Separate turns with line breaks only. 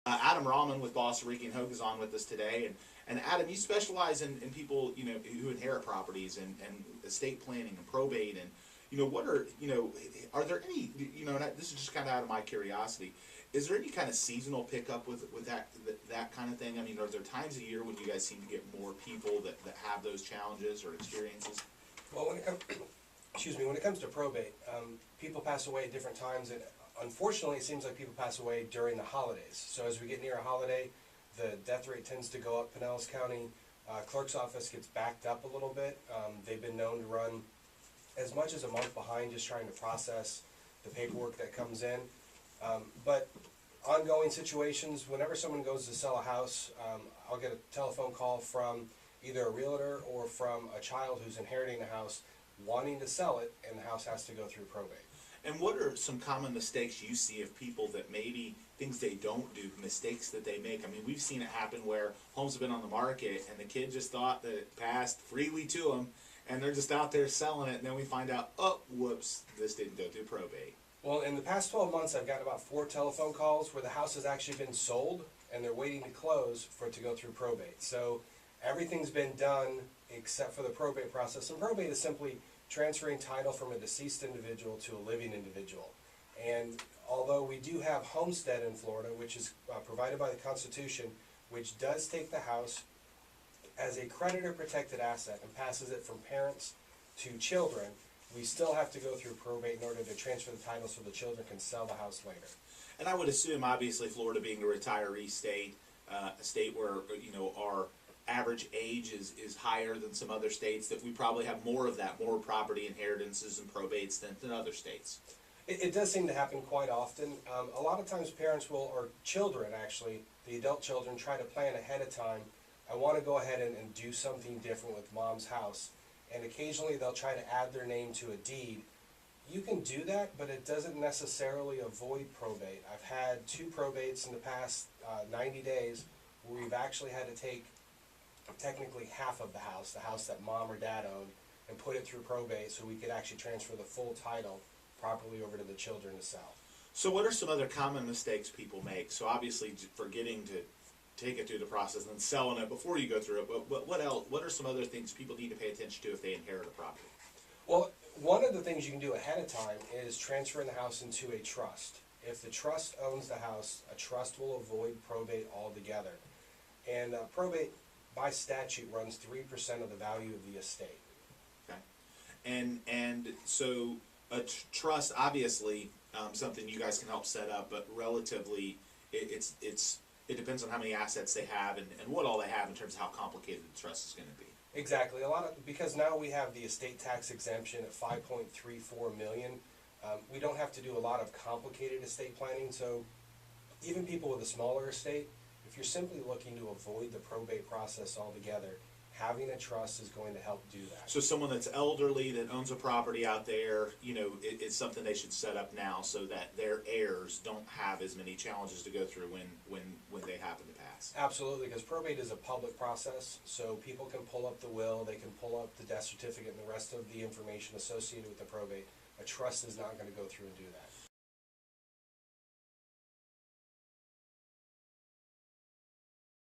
Adam Rahman with Boss Ricky and Hogue is on with us today, and Adam, you specialize in people who inherit properties and estate planning and probate, and what are are there any and this is just kind of out of my curiosity, is there any kind of seasonal pickup with that kind of thing? I mean, are there times a year when you guys seem to get more people that have those challenges or experiences?
Well, when it comes, excuse me, when it comes to probate, people pass away at different times, and unfortunately, it seems like people pass away during the holidays. So as we get near a holiday, the death rate tends to go up. Pinellas County Clerk's office gets backed up a little bit. They've been known to run as much as a month behind just trying to process the paperwork that comes in. But ongoing situations, whenever someone goes to sell a house, I'll get a telephone call from either a realtor or from a child who's inheriting a house wanting to sell it, and the house has to go through probate.
And what are some common mistakes you see of people that maybe things they don't do, mistakes that they make? I mean, we've seen it happen where homes have been on the market and the kid just thought that it passed freely to them, and they're just out there selling it, and then we find out, oh, whoops, this didn't go through probate.
Well, in the past 12 months, I've gotten about 4 telephone calls where the house has actually been sold and they're waiting to close for it to go through probate. So everything's been done except for the probate process. And probate is simply transferring title from a deceased individual to a living individual. And although we do have homestead in Florida, which is provided by the Constitution, which does take the house as a creditor-protected asset and passes it from parents to children, we still have to go through probate in order to transfer the title so the children can sell the house later.
And I would assume, obviously, Florida being a retiree state, a state where our average age is higher than some other states, that we probably have more of that, more property inheritances and probates than other states.
It does seem to happen quite often. A lot of times parents will, or children actually, the adult children, try to plan ahead of time. I want to go ahead and do something different with mom's house. And occasionally they'll try to add their name to a deed. You can do that, but it doesn't necessarily avoid probate. I've had 2 probates in the past 90 days where we've actually had to take technically half of the house that mom or dad owned, and put it through probate so we could actually transfer the full title properly over to the children to sell.
So what are some other common mistakes people make? So obviously forgetting to take it through the process and then selling it before you go through it, but what else? What are some other things people need to pay attention to if they inherit a property?
Well, one of the things you can do ahead of time is transferring the house into a trust. If the trust owns the house, a trust will avoid probate altogether. And probate, by statute, runs 3% of the value of the estate.
Okay. And so a trust, obviously, something you guys can help set up, but relatively, it depends on how many assets they have and what all they have in terms of how complicated the trust is going to be.
Exactly. Because now we have the estate tax exemption at $5.34 million. We don't have to do a lot of complicated estate planning. So even people with a smaller estate, if you're simply looking to avoid the probate process altogether, having a trust is going to help do that.
So someone that's elderly that owns a property out there, it's something they should set up now so that their heirs don't have as many challenges to go through when they happen to pass.
Absolutely, because probate is a public process, so people can pull up the will, they can pull up the death certificate and the rest of the information associated with the probate. A trust is not going to go through and do that.